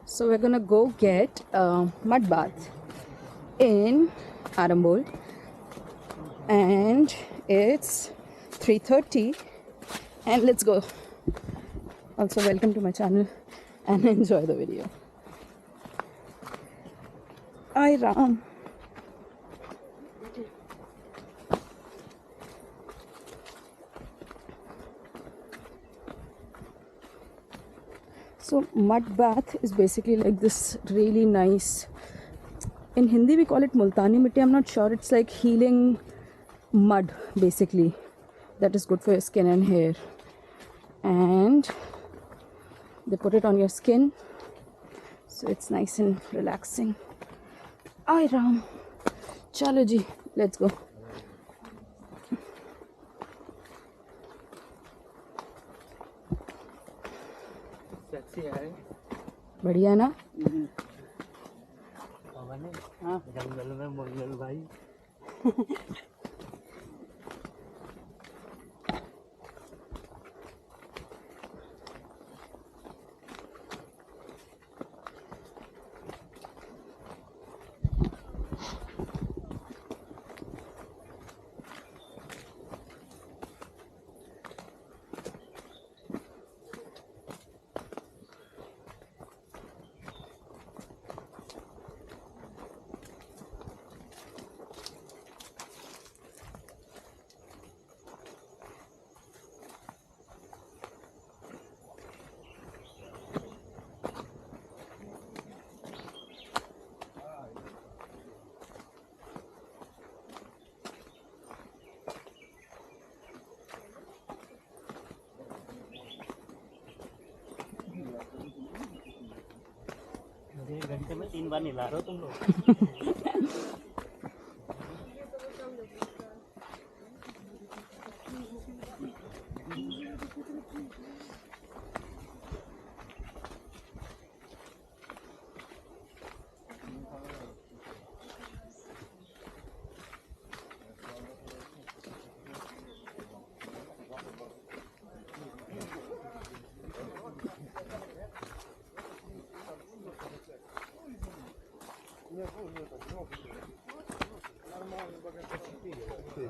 So we're gonna go get a mud bath in Arambol, and it's 3:30, and let's go. Also, welcome to my channel and enjoy the video. Hi Ram. So mud bath is basically like this really nice, in Hindi we call it multani mitti. I'm not sure. It's like healing mud basically that is good for your skin and hair, and they put it on your skin so it's nice and relaxing. Hi Ram, chalo ji, let's go. बढ़िया ना? जंगल में मंगल भाई. घंटे में 3 बार नहला रहे हो तुम लोग.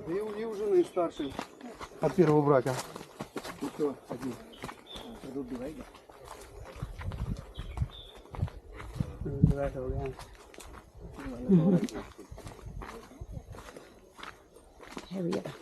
И у жены старший от первого брака. Еще один. Here we are.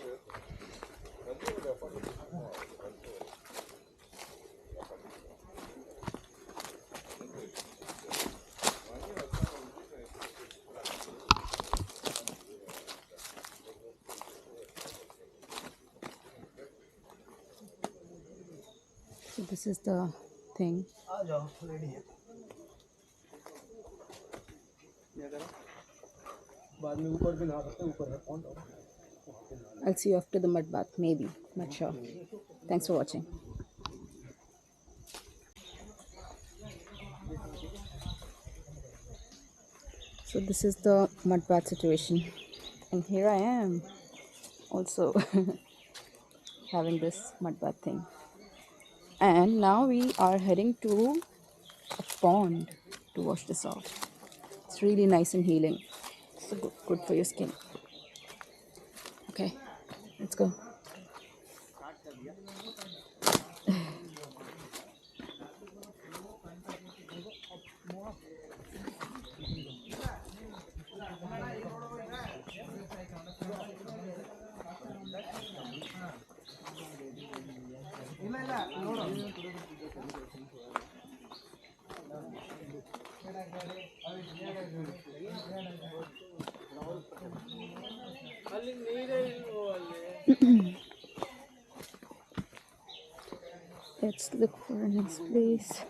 So this is the thing. I'll see you after the mud bath, maybe, not sure. Thanks for watching. So this is the mud bath situation, and here I am also having this mud bath thing. And now we are heading to a pond to wash this off. It's really nice and healing. So good for your skin. Okay, let's go. Let's look for a nice place.